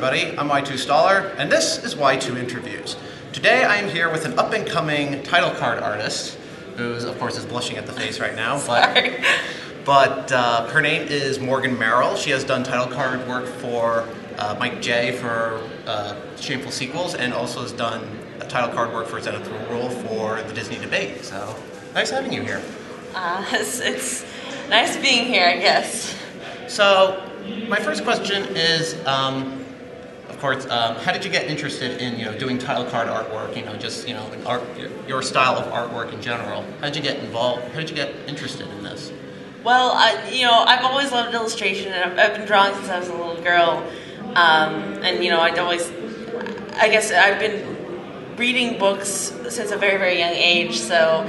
everybody. I'm Y2 Staller, and this is Y2 Interviews. Today I am here with an up-and-coming title card artist, who, of course, is blushing at the face right now. But her name is Morgan Meryl. She has done title card work for Mike J for Shameful Sequels, and also has done title card work for Zenith Rule for the Disney Debate. So, nice having you here. It's nice being here, I guess. So, my first question is, of course, how did you get interested in, doing title card artwork? In art, your style of artwork in general. How did you get involved? How did you get interested in this? Well, I've always loved illustration, and I've been drawing since I was a little girl. I've been reading books since a very, very young age. So,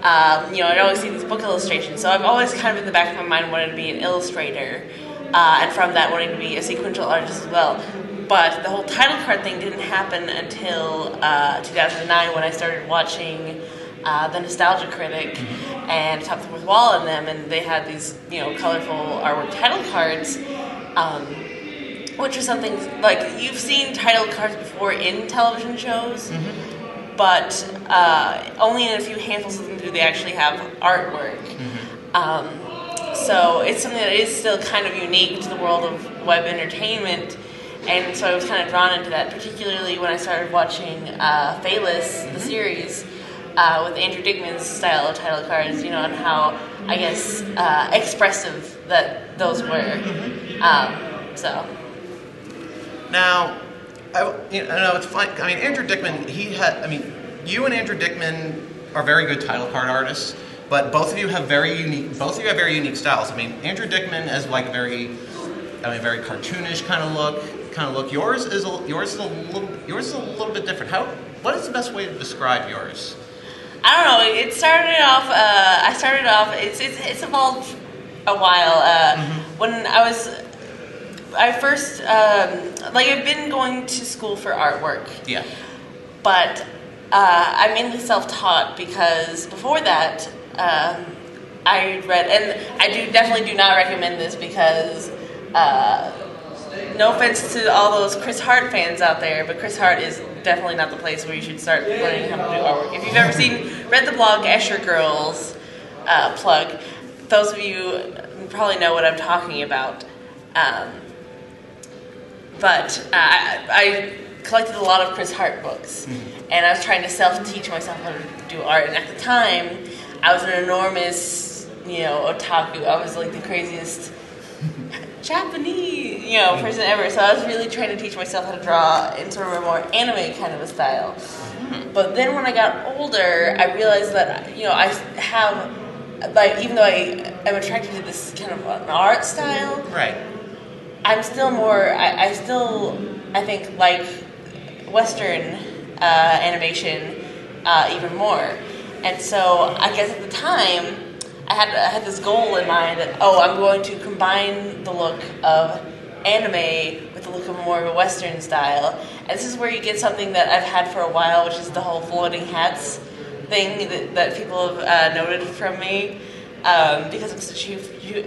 I'd always see these book illustrations. So I've always kind of in the back of my mind wanted to be an illustrator. And from that, wanting to be a sequential artist as well. But the whole title card thing didn't happen until 2009 when I started watching The Nostalgia Critic and Top of the Fourth Wall in them, and they had these, colorful artwork title cards, which is something like you've seen title cards before in television shows, but only in a few handfuls of them do they actually have artwork. So it's something that is still kind of unique to the world of web entertainment, and so I was kind of drawn into that, particularly when I started watching Phaelus, the series, with Andrew Dickman's style of title cards, and how, I guess, expressive that those were. Now, I know it's fun. I mean, Andrew Dickman, you and Andrew Dickman are very good title card artists. But both of you have very unique styles. I mean, Andrew Dickman has very cartoonish kind of look. Yours is a little bit different. What is the best way to describe yours? I don't know. It started off. It's evolved a while. When I've been going to school for artwork. Yeah. But I'm mainly self-taught because before that. I read, and I definitely do not recommend this because, no offense to all those Chris Hart fans out there, but Chris Hart is definitely not the place where you should start learning how to do artwork. If you've ever read the blog Escher Girls plug, those of you probably know what I'm talking about. But I collected a lot of Chris Hart books, and I was trying to self-teach myself how to do art, and at the time, I was an enormous, otaku. I was like the craziest Japanese, person ever. So I was really trying to teach myself how to draw in sort of a more anime kind of a style. But then when I got older, I realized that, I have, even though I am attracted to this kind of an art style, right? I'm still more, I think, like Western animation even more. And so I guess at the time, I had this goal in mind that, I'm going to combine the look of anime with the look of more of a Western style. And this is where you get something that I've had for a while, which is the whole floating hats thing that people have noted from me. Because I'm such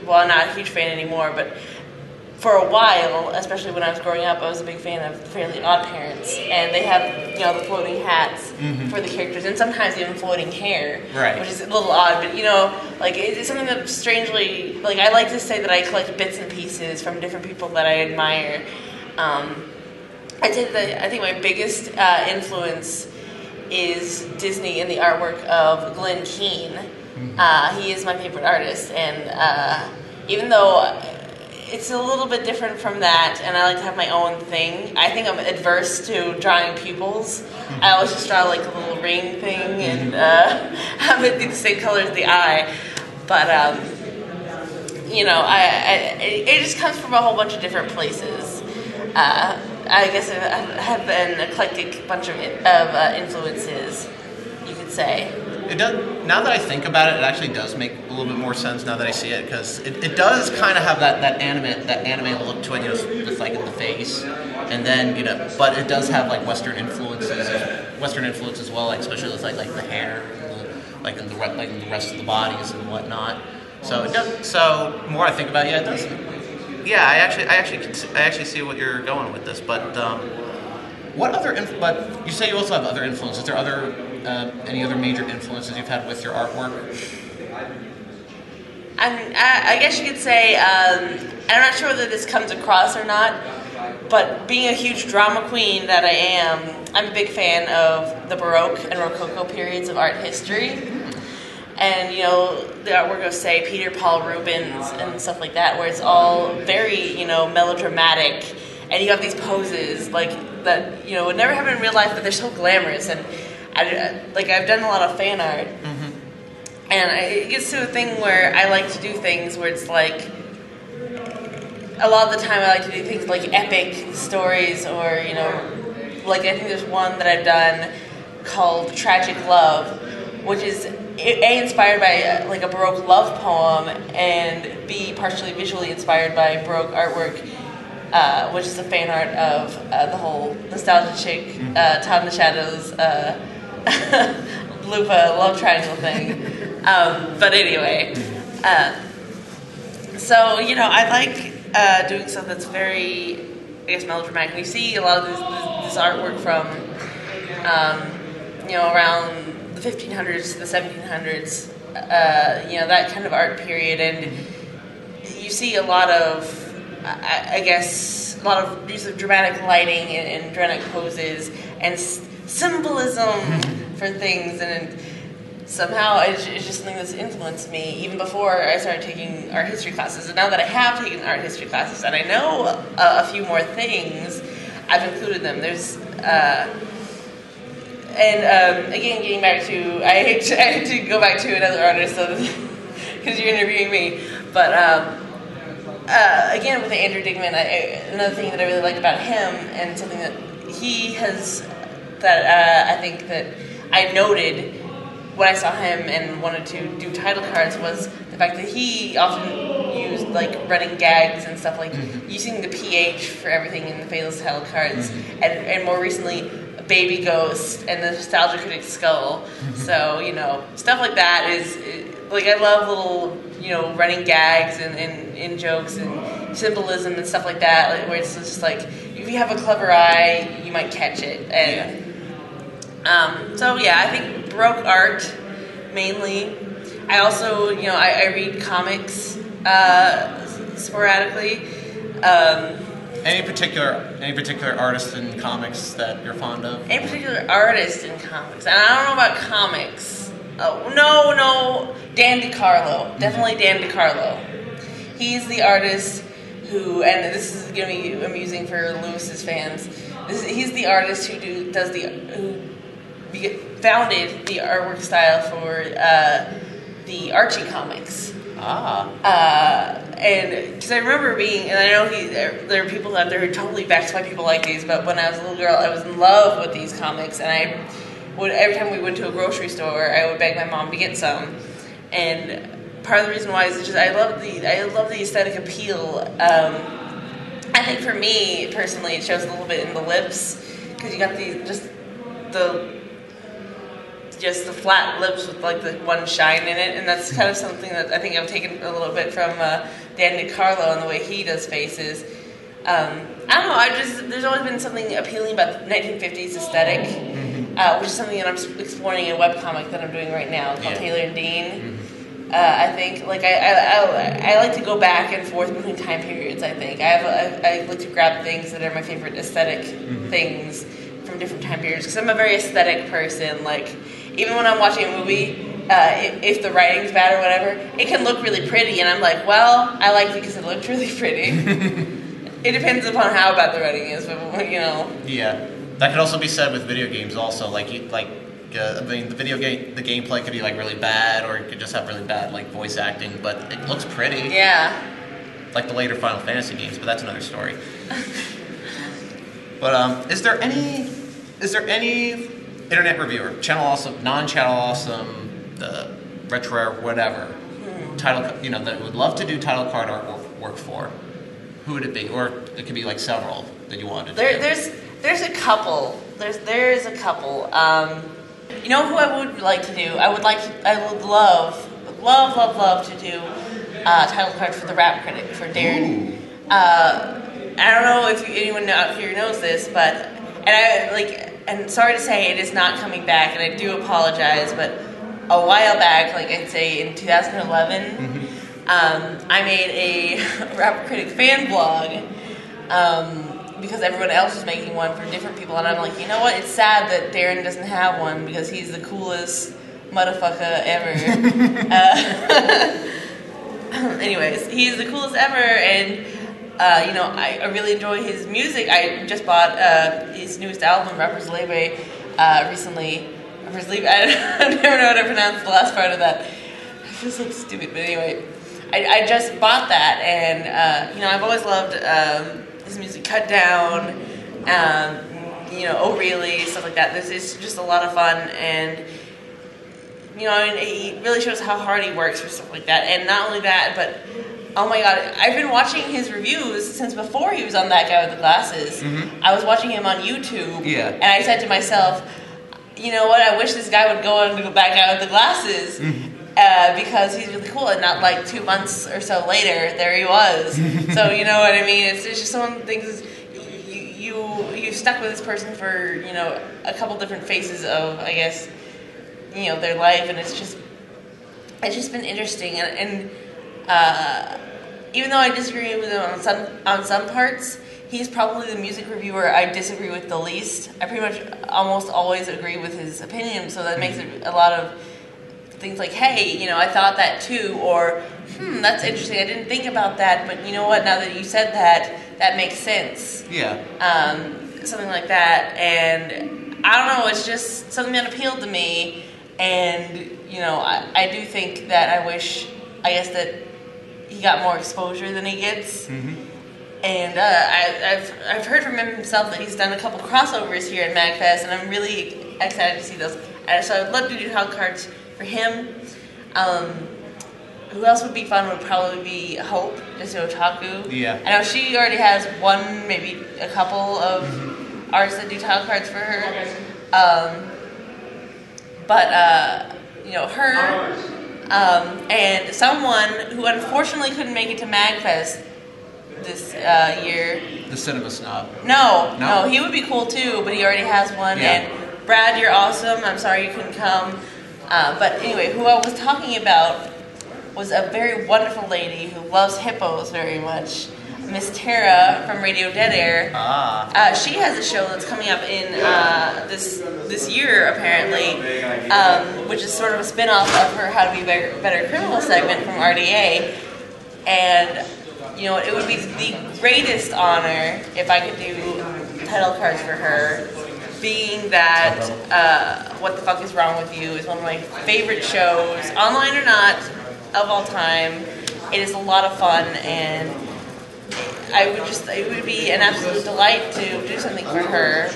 not a huge fan anymore, but for a while, especially when I was growing up, I was a big fan of Fairly Odd Parents, and they have, the floating hats for the characters, and sometimes even floating hair, which is a little odd, but, it's something that strangely, I like to say that I collect bits and pieces from different people that I admire. I think my biggest influence is Disney and the artwork of Glenn Keane. He is my favorite artist, and even though it's a little bit different from that, and I like to have my own thing. I think I'm adverse to drawing pupils. I always just draw a little ring thing and have it be the same color as the eye. But it just comes from a whole bunch of different places. I guess I have an eclectic bunch of influences, you could say. It does. Now that I think about it, it actually does make a little bit more sense now that I see it, because it does kind of have that anime look to it, just like in the face, and then but it does have Western influence as well, especially with like the hair, and in the rest of the bodies and whatnot. So it does. So the more I think about it, it does yeah, I actually see what you're going with this. But what other? But you say you also have other influences. Are there other any other major influences you've had with your artwork? I guess you could say, I'm not sure whether this comes across or not, but being a huge drama queen that I am, I'm a big fan of the Baroque and Rococo periods of art history. And, you know, the artwork of, say, Peter Paul Rubens and stuff like that, where it's all very, you know, melodramatic, and you have these poses, like, that, you know, would never happen in real life, but they're so glamorous, and, I've done a lot of fan art. And it gets to a thing where I like to do things where it's like, a lot of the time I like to do things like epic stories, or, you know, like I think there's one that I've done called Tragic Love, which is A, inspired by like a Baroque love poem, and B, partially visually inspired by Baroque artwork, which is a fan art of the whole nostalgia chick, Todd in the Shadows, Lupa love triangle thing. But anyway, so, you know, I like doing stuff that's very, I guess, melodramatic. We see a lot of this artwork from, you know, around the 1500s to the 1700s, you know, that kind of art period, and you see a lot of, I guess, a lot of use of dramatic lighting and dramatic poses and symbolism for things, and somehow it's just something that's influenced me even before I started taking art history classes. And now that I have taken art history classes and I know a few more things, I've included them. There's again, getting back to, I hate to go back to another artist because you're interviewing me, but again with Andrew Digman, another thing that I really like about him, and something that he has, that I think that I noted when I saw him and wanted to do title cards, was the fact that he often used like running gags and stuff, like using the PH for everything in the Faceless title cards, and more recently Baby Ghost and the Nostalgia Critic's Skull. So, you know, stuff like that is, like, I love little, you know, running gags and jokes and symbolism and stuff like that, like, where it's just like, if you have a clever eye, you might catch it. And so yeah, I think Baroque art mainly. I also, you know, I read comics sporadically. Any particular artist in comics that you're fond of? Any particular artist in comics? And I don't know about comics. Oh, no, Dan DeCarlo. Definitely Dan DeCarlo. He's the artist who, and this is going to be amusing for Lewis's fans, he's the artist who founded the artwork style for the Archie comics. And because I remember being, and I know there are people out there who are totally vexed by people like these, but when I was a little girl, I was in love with these comics, and I would, every time we went to a grocery store, I would beg my mom to get some. And part of the reason why is just I love the aesthetic appeal. I think for me personally, it shows a little bit in the lips, because you got just the flat lips with like the one shine in it, and that's kind of something that I think I've taken a little bit from Dan DeCarlo and the way he does faces. I don't know, there's always been something appealing about the 1950s aesthetic, which is something that I'm exploring in a webcomic that I'm doing right now called Taylor and Dean. I think, like, I like to go back and forth between time periods. I think I like to grab things that are my favorite aesthetic things from different time periods, because I'm a very aesthetic person. Like, even when I'm watching a movie, if the writing's bad or whatever, it can look really pretty, and I'm like, well, I liked it because it looked really pretty. It depends upon how bad the writing is, but, you know. Yeah, that could also be said with video games. Also, I mean, the gameplay could be like really bad, or it could just have really bad like voice acting, but it looks pretty. Yeah. Like the later Final Fantasy games, but that's another story. But is there any internet reviewer, Channel Awesome, non-Channel Awesome, the Retro, whatever, that would love to do title card artwork for? Who would it be? Or it could be like several that you wanted to do. There's a couple. There is a couple. You know who I would like to do? I would love to do title card for the Rap Critic, for Darren. I don't know if anyone out here knows this, but and sorry to say it is not coming back, and I do apologize, but a while back, like I'd say in 2011, I made a Rap Critic fan blog because everyone else was making one for different people, and I'm like, you know what? It's sad that Darren doesn't have one because he's the coolest motherfucker ever. Anyways, he's the coolest ever, and I really enjoy his music. I just bought his newest album, Rapper's Lebe, recently. Rapper's Lebe. I never know how to pronounce the last part of that. I feel so stupid, but anyway, I just bought that, and I've always loved his music. Cut Down, Oh Really, stuff like that. This is just a lot of fun, and he really shows how hard he works for stuff like that. And not only that, but oh my god, I've been watching his reviews since before he was on That Guy with the Glasses. I was watching him on YouTube, and I said to myself, you know what, I wish this guy would go on to That Guy with the Glasses, because he's really cool, and not like 2 months or so later, there he was. So, you know what I mean? It's just some of the things, you stuck with this person for, a couple different phases of, I guess, their life, and it's just been interesting, and even though I disagree with him on some parts, he's probably the music reviewer I disagree with the least. I pretty much almost always agree with his opinion, so that makes it a lot of things like, hey, I thought that too, or that's interesting, I didn't think about that, but you know what, now that you said that, that makes sense. Yeah. Something like that, and I don't know, it's just something that appealed to me, and, I do think that I guess that he got more exposure than he gets. And I've heard from him himself that he's done a couple crossovers here at MagFest, and I'm really excited to see those. So I'd love to do title cards for him. Who else would be fun would probably be Hope, just Otaku. Yeah. I know she already has one, maybe a couple of artists that do title cards for her. Her, and someone who unfortunately couldn't make it to MagFest this year. The Cinema Snob. No, he would be cool too, but he already has one. Yeah. And Brad, you're awesome. I'm sorry you couldn't come. But anyway, who I was talking about was a very wonderful lady who loves hippos very much. Miss Tara from Radio Dead Air. She has a show that's coming up in this year, apparently, which is sort of a spin-off of her How to Be a Better Criminal segment from RDA. And, it would be the greatest honor if I could do title cards for her, being that What the Fuck Is Wrong With You is one of my favorite shows, online or not, of all time. It is a lot of fun, and it would be an absolute delight to do something for her,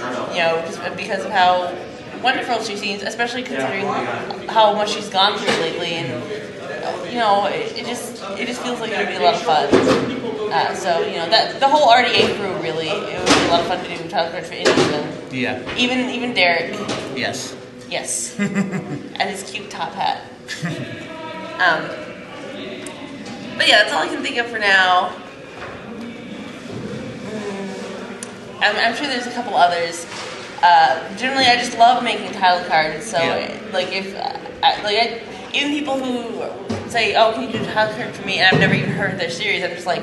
just because of how wonderful she seems, especially considering how much she's gone through lately, and it just feels like it would be a lot of fun. That the whole RDA crew, really, it would be a lot of fun to do title cards for any of them. Yeah. Even Derek. Yes. Yes. And his cute top hat. But yeah, that's all I can think of for now. I'm sure there's a couple others. Generally, I just love making title cards. So, even people who say, "Oh, can you do a title card for me?" and I've never even heard their series, I'm just like,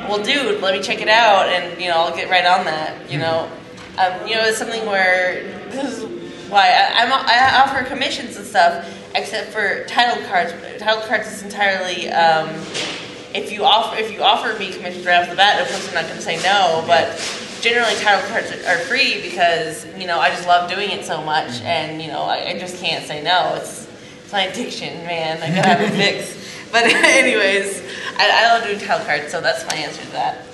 "Well, dude, let me check it out," and I'll get right on that. It's something where this is why I offer commissions and stuff, except for title cards. Title cards is entirely. If you offer me commissions right off the bat, of course I'm not going to say no, but generally title cards are free because, I just love doing it so much, and, I just can't say no. It's my addiction, man. I gotta have it fixed. But anyways, I love doing title cards, so that's my answer to that.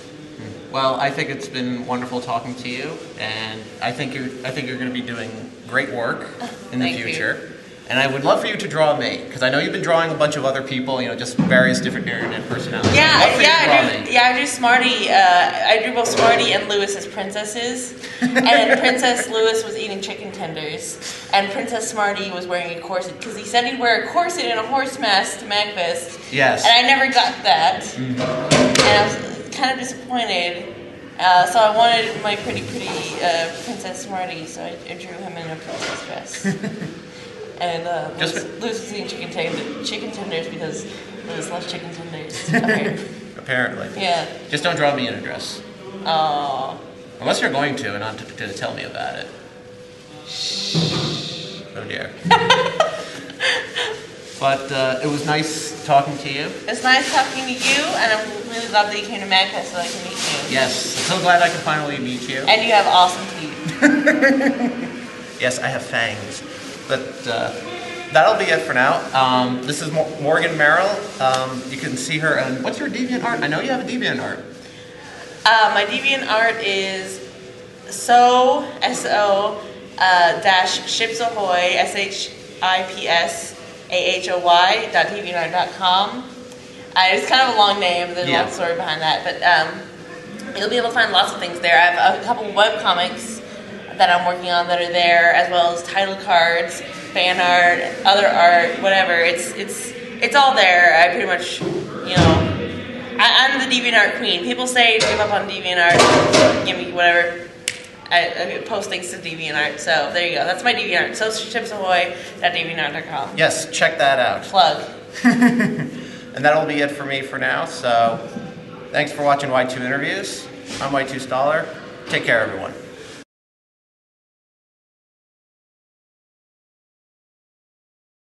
Well, I think it's been wonderful talking to you, and I think you're going to be doing great work in the future. You. And I would love for you to draw me, because I know you've been drawing a bunch of other people, just various different internet personalities. I drew Smarty. I drew both Smarty and Lewis as princesses, and Princess Lewis was eating chicken tenders, and Princess Smarty was wearing a corset, because he said he'd wear a corset and a horse mask to MagFest. Yes. And I never got that. And I was kind kind of disappointed. So I wanted my pretty Princess Marty, so I drew him in a princess dress. And Lewis was eating chicken tenders because Lewis loves chicken tenders. Apparently. Yeah. Just don't draw me in a dress. Oh. Unless you're going to, and not to tell me about it. Oh dear. But it was nice talking to you. It's nice talking to you, and I'm really glad that you came to Magpie so I can meet you. Yes, I'm so glad I can finally meet you. And you have awesome teeth. Yes, I have fangs. But that'll be it for now. This is Morgan Meryl. You can see her on, what's your DeviantArt? I know you have a DeviantArt. My DeviantArt is dash Ships Ahoy, SHIPSAHOY.deviantart.com. It's kind of a long name, there's a long story behind that, but you'll be able to find lots of things there. I have a couple webcomics that I'm working on that are there, as well as title cards, fan art, other art, whatever. It's all there. I pretty much, I'm the DeviantArt queen. People say give up on DeviantArt, give me whatever. I post things to DeviantArt, so there you go. That's my DeviantArt. So chipsahoy.deviantart.com. Yes, check that out. Plug. And that'll be it for me for now. So thanks for watching Y2 Interviews. I'm Y2 Stoller. Take care, everyone.